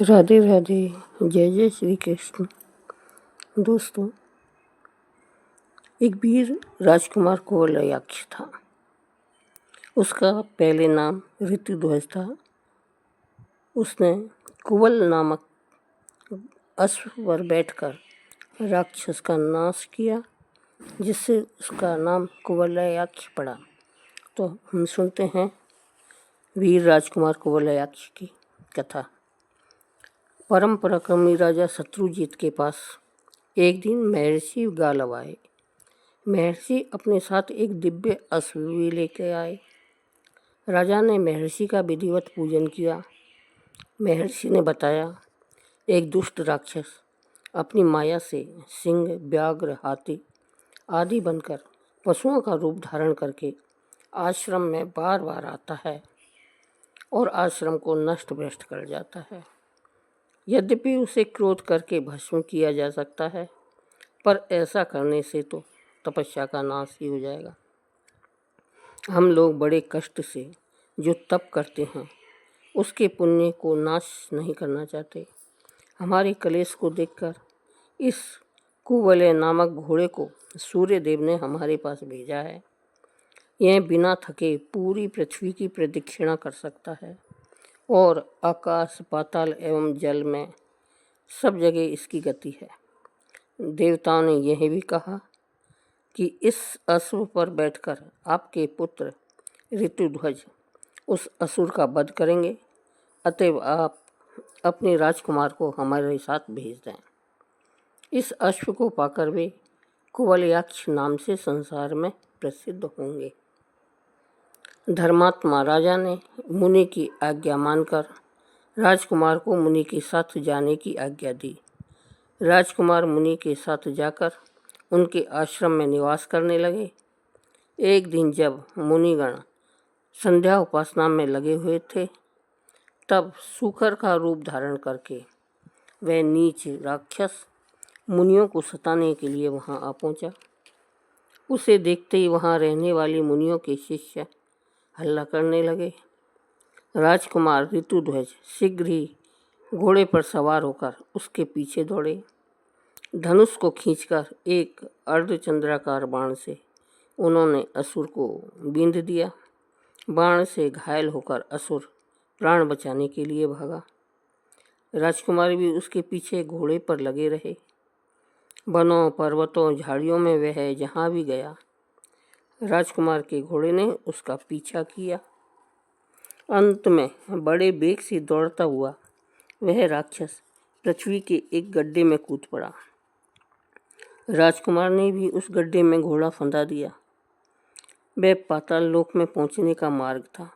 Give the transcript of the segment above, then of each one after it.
राधे राधे। जय जय श्री कृष्ण। दोस्तों, एक वीर राजकुमार कुवलयाक्ष था। उसका पहले नाम ऋतुध्वज था। उसने कुवल नामक अश्व पर बैठकर राक्षस का नाश किया, जिससे उसका नाम कुवलयाक्ष पड़ा। तो हम सुनते हैं वीर राजकुमार कुवलयाक्ष की कथा। परम पराक्रमी राजा शत्रुजीत के पास एक दिन महर्षि गालव आए। महर्षि अपने साथ एक दिव्य अश्व भी लेकर आए। राजा ने महर्षि का विधिवत पूजन किया। महर्षि ने बताया, एक दुष्ट राक्षस अपनी माया से सिंह, व्याघ्र, हाथी आदि बनकर पशुओं का रूप धारण करके आश्रम में बार बार आता है और आश्रम को नष्ट भ्रष्ट कर जाता है। यद्यपि उसे क्रोध करके भस्म किया जा सकता है, पर ऐसा करने से तो तपस्या का नाश ही हो जाएगा। हम लोग बड़े कष्ट से जो तप करते हैं, उसके पुण्य को नाश नहीं करना चाहते। हमारे कलेश को देखकर इस कुवलय नामक घोड़े को सूर्य देव ने हमारे पास भेजा है। यह बिना थके पूरी पृथ्वी की प्रदक्षिणा कर सकता है और आकाश, पाताल एवं जल में सब जगह इसकी गति है। देवताओं ने यह भी कहा कि इस अश्व पर बैठकर आपके पुत्र ऋतुध्वज उस असुर का वध करेंगे। अतएव आप अपने राजकुमार को हमारे साथ भेज दें। इस अश्व को पाकर वे कुवलयाक्ष नाम से संसार में प्रसिद्ध होंगे। धर्मात्मा राजा ने मुनि की आज्ञा मानकर राजकुमार को मुनि के साथ जाने की आज्ञा दी। राजकुमार मुनि के साथ जाकर उनके आश्रम में निवास करने लगे। एक दिन जब मुनिगण संध्या उपासना में लगे हुए थे, तब सूकर का रूप धारण करके वह नीच राक्षस मुनियों को सताने के लिए वहां आ पहुंचा। उसे देखते ही वहां रहने वाली मुनियों के शिष्य हल्ला करने लगे। राजकुमार ऋतुध्वज शीघ्र ही घोड़े पर सवार होकर उसके पीछे दौड़े। धनुष को खींचकर एक अर्धचंद्राकार बाण से उन्होंने असुर को बींध दिया। बाण से घायल होकर असुर प्राण बचाने के लिए भागा। राजकुमार भी उसके पीछे घोड़े पर लगे रहे। वनों, पर्वतों, झाड़ियों में वह जहाँ भी गया, राजकुमार के घोड़े ने उसका पीछा किया। अंत में बड़े वेग से दौड़ता हुआ वह राक्षस पृथ्वी के एक गड्ढे में कूद पड़ा। राजकुमार ने भी उस गड्ढे में घोड़ा फंदा दिया। वह पाताल लोक में पहुंचने का मार्ग था।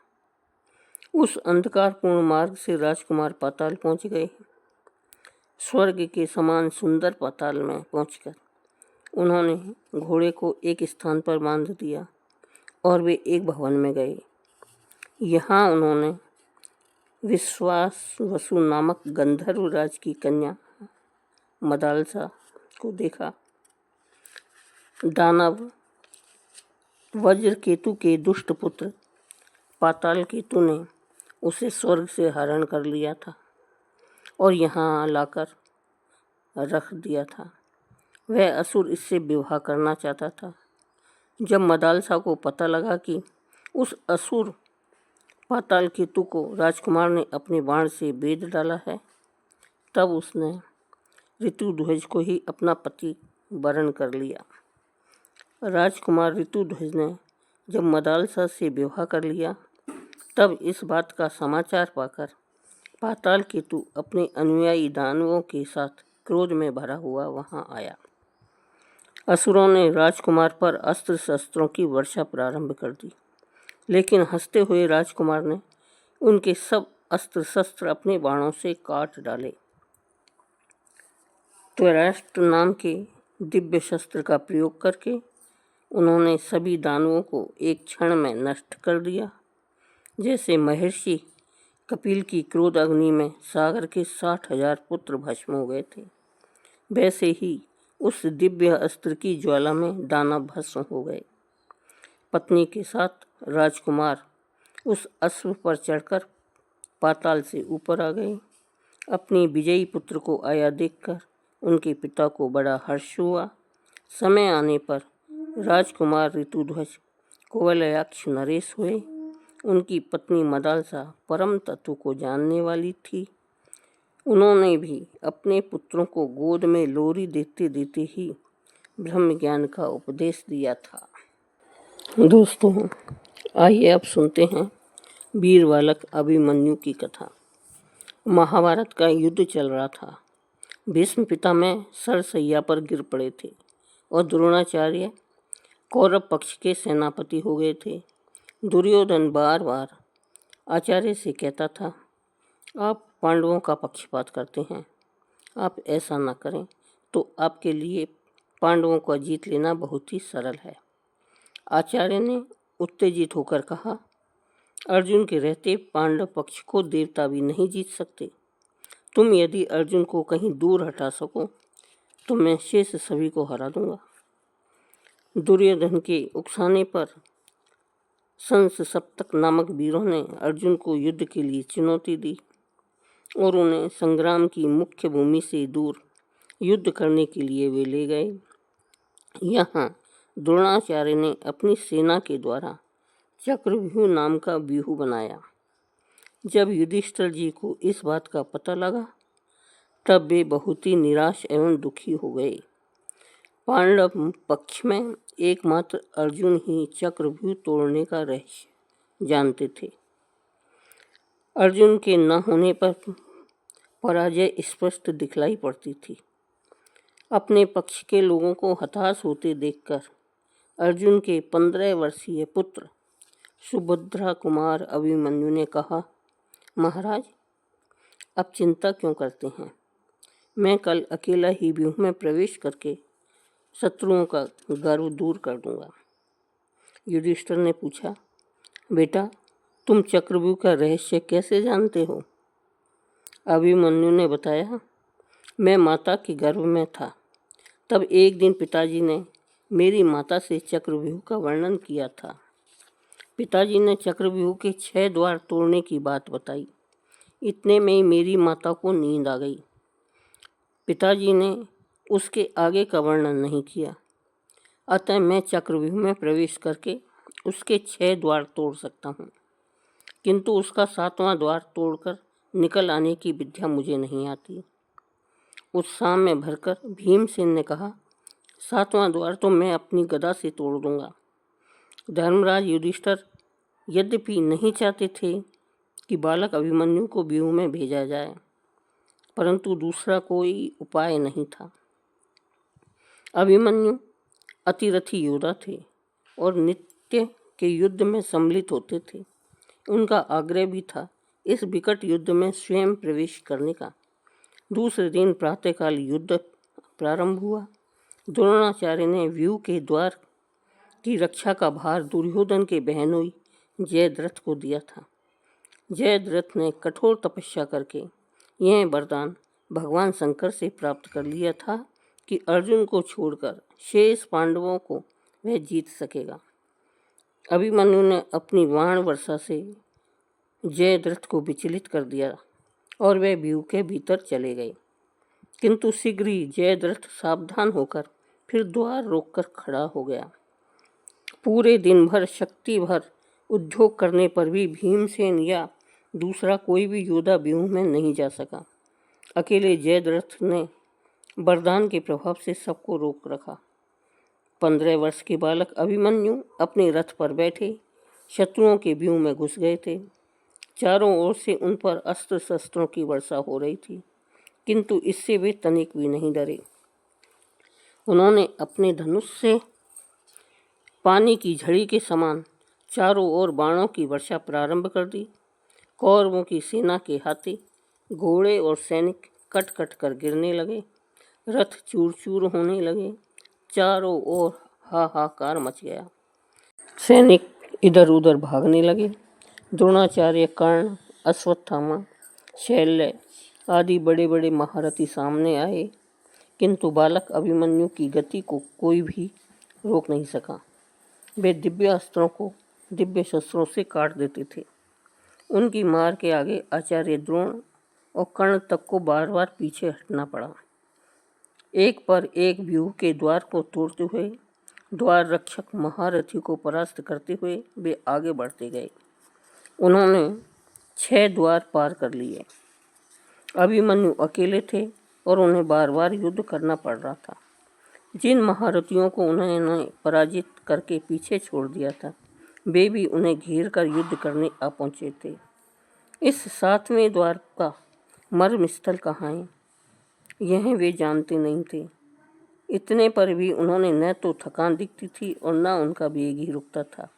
उस अंधकारपूर्ण मार्ग से राजकुमार पाताल पहुंच गए। स्वर्ग के समान सुंदर पाताल में पहुंचकर उन्होंने घोड़े को एक स्थान पर बांध दिया और वे एक भवन में गए। यहाँ उन्होंने विश्वास वसु नामक गंधर्व राज की कन्या मदालसा को देखा। दानव वज्र केतु के दुष्ट पुत्र पाताल केतु ने उसे स्वर्ग से हरण कर लिया था और यहाँ लाकर रख दिया था। वह असुर इससे विवाह करना चाहता था। जब मदालसा को पता लगा कि उस असुर पाताल केतु को राजकुमार ने अपने बाण से बेध डाला है, तब उसने ऋतुध्वज को ही अपना पति वरण कर लिया। राजकुमार ऋतुध्वज ने जब मदालसा से विवाह कर लिया, तब इस बात का समाचार पाकर पाताल केतु अपने अनुयायी दानवों के साथ क्रोध में भरा हुआ वहां आया। असुरों ने राजकुमार पर अस्त्र शस्त्रों की वर्षा प्रारंभ कर दी, लेकिन हंसते हुए राजकुमार ने उनके सब अस्त्र शस्त्र अपने बाणों से काट डाले। त्वराष्ट्र नाम के दिव्य शस्त्र का प्रयोग करके उन्होंने सभी दानवों को एक क्षण में नष्ट कर दिया। जैसे महर्षि कपिल की क्रोध अग्नि में सागर के 60,000 पुत्र भस्म हो गए थे, वैसे ही उस दिव्य अस्त्र की ज्वाला में दानव भस्म हो गए। पत्नी के साथ राजकुमार उस अश्व पर चढ़कर पाताल से ऊपर आ गए अपनी विजयी पुत्र को आया देखकर उनके पिता को बड़ा हर्ष हुआ। समय आने पर राजकुमार ऋतुध्वज कुवलयाक्ष नरेश हुए। उनकी पत्नी मदालसा परम तत्व को जानने वाली थी। उन्होंने भी अपने पुत्रों को गोद में लोरी देते देते ही ब्रह्म ज्ञान का उपदेश दिया था। दोस्तों, आइए अब सुनते हैं वीर बालक अभिमन्यु की कथा। महाभारत का युद्ध चल रहा था। भीष्म पितामह सरसैया पर गिर पड़े थे और द्रोणाचार्य कौरव पक्ष के सेनापति हो गए थे। दुर्योधन बार बार आचार्य से कहता था, आप पांडवों का पक्षपात करते हैं, आप ऐसा न करें तो आपके लिए पांडवों का जीत लेना बहुत ही सरल है। आचार्य ने उत्तेजित होकर कहा, अर्जुन के रहते पांडव पक्ष को देवता भी नहीं जीत सकते। तुम यदि अर्जुन को कहीं दूर हटा सको तो मैं शेष सभी को हरा दूंगा। दुर्योधन के उकसाने पर संस सप्तक नामक वीरों ने अर्जुन को युद्ध के लिए चुनौती दी और उन्हें संग्राम की मुख्य भूमि से दूर युद्ध करने के लिए वे ले गए। यहाँ द्रोणाचार्य ने अपनी सेना के द्वारा चक्रव्यूह नाम का व्यूह बनाया। जब युधिष्ठिर जी को इस बात का पता लगा तब वे बहुत ही निराश एवं दुखी हो गए। पांडव पक्ष में एकमात्र अर्जुन ही चक्रव्यूह तोड़ने का रहस्य जानते थे। अर्जुन के न होने पर पराजय स्पष्ट दिखलाई पड़ती थी। अपने पक्ष के लोगों को हताश होते देखकर अर्जुन के 15 वर्षीय पुत्र सुभद्रा कुमार अभिमन्यु ने कहा, महाराज, अब चिंता क्यों करते हैं? मैं कल अकेला ही व्यूह में प्रवेश करके शत्रुओं का गर्व दूर कर दूंगा। युधिष्ठिर ने पूछा, बेटा, तुम चक्रव्यूह का रहस्य कैसे जानते हो? अभिमन्यु ने बताया, मैं माता के गर्भ में था। तब एक दिन पिताजी ने मेरी माता से चक्रव्यूह का वर्णन किया था। पिताजी ने चक्रव्यूह के 6 द्वार तोड़ने की बात बताई। इतने में ही मेरी माता को नींद आ गई। पिताजी ने उसके आगे का वर्णन नहीं किया। अतः मैं चक्रव्यूह में प्रवेश करके उसके 6 द्वार तोड़ सकता हूँ, किंतु उसका 7वां द्वार तोड़कर निकल आने की विद्या मुझे नहीं आती। उत्साह में भरकर भीमसेन ने कहा, 7वां द्वार तो मैं अपनी गदा से तोड़ दूंगा। धर्मराज युधिष्ठिर यद्यपि नहीं चाहते थे कि बालक अभिमन्यु को व्यूह में भेजा जाए, परंतु दूसरा कोई उपाय नहीं था। अभिमन्यु अतिरथी योद्धा थे और नित्य के युद्ध में सम्मिलित होते थे। उनका आग्रह भी था इस विकट युद्ध में स्वयं प्रवेश करने का। दूसरे दिन प्रातःकाल युद्ध प्रारंभ हुआ। द्रोणाचार्य ने व्यूह के द्वार की रक्षा का भार दुर्योधन के बहनोई जयद्रथ को दिया था। जयद्रथ ने कठोर तपस्या करके यह वरदान भगवान शंकर से प्राप्त कर लिया था कि अर्जुन को छोड़कर शेष पांडवों को वह जीत सकेगा। अभिमन्यु ने अपनी बाण वर्षा से जयद्रथ को विचलित कर दिया और वे व्यूह के भीतर चले गए, किंतु शीघ्र ही जयद्रथ सावधान होकर फिर द्वार रोककर खड़ा हो गया। पूरे दिन भर शक्ति भर उद्योग करने पर भी भीमसेन या दूसरा कोई भी योद्धा व्यूह में नहीं जा सका। अकेले जयद्रथ ने वरदान के प्रभाव से सबको रोक रखा। 15 वर्ष के बालक अभिमन्यु अपने रथ पर बैठे शत्रुओं के व्यूह में घुस गए थे। चारों ओर से उन पर अस्त्र शस्त्रों की वर्षा हो रही थी, किंतु इससे वे तनिक भी नहीं डरे। उन्होंने अपने धनुष से पानी की झड़ी के समान चारों ओर बाणों की वर्षा प्रारंभ कर दी। कौरवों की सेना के हाथी, घोड़े और सैनिक कट कट कर गिरने लगे। रथ चूर चूर होने लगे। चारों ओर हाहाकार मच गया। सैनिक इधर उधर भागने लगे। द्रोणाचार्य, कर्ण, अश्वत्थामा, शैल्य आदि बड़े बड़े महारथी सामने आए, किंतु बालक अभिमन्यु की गति को कोई भी रोक नहीं सका। वे दिव्य अस्त्रों को दिव्य शस्त्रों से काट देते थे। उनकी मार के आगे आचार्य द्रोण और कर्ण तक को बार बार पीछे हटना पड़ा। एक पर एक व्यूह के द्वार को तोड़ते हुए, द्वार रक्षक महारथी को परास्त करते हुए वे आगे बढ़ते गए। उन्होंने 6 द्वार पार कर लिए। अभिमन्यु अकेले थे और उन्हें बार बार युद्ध करना पड़ रहा था। जिन महारथियों को उन्होंने पराजित करके पीछे छोड़ दिया था, वे भी उन्हें घेर कर युद्ध करने आ पहुंचे थे। इस 7वें द्वार का मर्म स्थल कहाँ है, यह वे जानते नहीं थे। इतने पर भी उन्होंने न तो थकान दिखती थी और न उनका वेग ही रुकता था।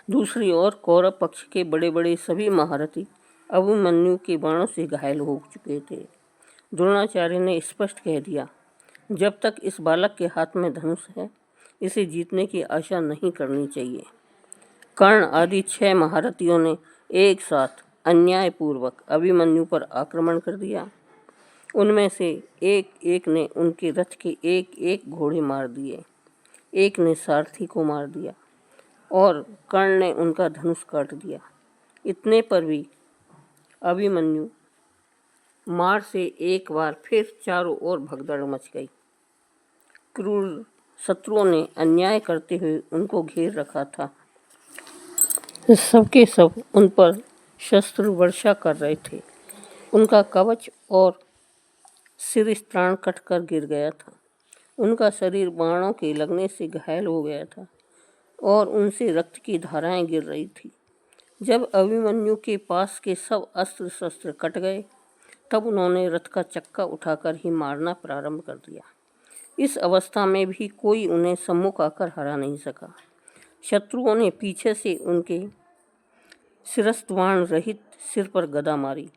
दूसरी ओर कौरव पक्ष के बड़े बड़े सभी महारथी अभिमन्यु के बाणों से घायल हो चुके थे। द्रोणाचार्य ने स्पष्ट कह दिया, जब तक इस बालक के हाथ में धनुष है, इसे जीतने की आशा नहीं करनी चाहिए। कर्ण आदि 6 महारथियों ने एक साथ अन्यायपूर्वक अभिमन्यु पर आक्रमण कर दिया। उनमें से एक एक ने उनके रथ के एक एक घोड़े मार दिए, एक ने सारथी को मार दिया और कर्ण ने उनका धनुष काट दिया। इतने पर भी अभिमन्यु मार से एक बार फिर चारों ओर भगदड़ मच गई। क्रूर शत्रुओं ने अन्याय करते हुए उनको घेर रखा था। सबके सब उन पर शस्त्र वर्षा कर रहे थे। उनका कवच और सिर प्राण कटकर गिर गया था। उनका शरीर बाणों के लगने से घायल हो गया था और उनसे रक्त की धाराएं गिर रही थी। जब अभिमन्यु के पास के सब अस्त्र शस्त्र कट गए, तब उन्होंने रथ का चक्का उठाकर ही मारना प्रारंभ कर दिया। इस अवस्था में भी कोई उन्हें सम्मुख आकर हरा नहीं सका। शत्रुओं ने पीछे से उनके शिरस्त्राण रहित सिर पर गदा मारी।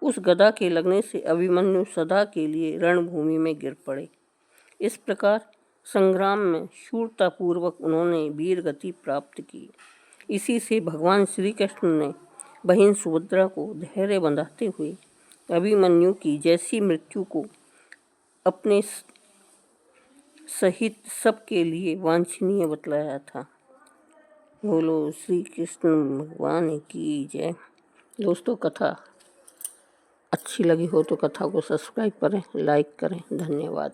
उस गदा के लगने से अभिमन्यु सदा के लिए रणभूमि में गिर पड़े। इस प्रकार संग्राम में शूरतापूर्वक उन्होंने वीर गति प्राप्त की। इसी से भगवान श्री कृष्ण ने बहन सुभद्रा को धैर्य बंधाते हुए अभिमन्यु की जैसी मृत्यु को अपने सहित सबके लिए वांछनीय बतलाया था। बोलो श्री कृष्ण भगवान की जय। दोस्तों, कथा अच्छी लगी हो तो कथा को सब्सक्राइब करें, लाइक करें। धन्यवाद।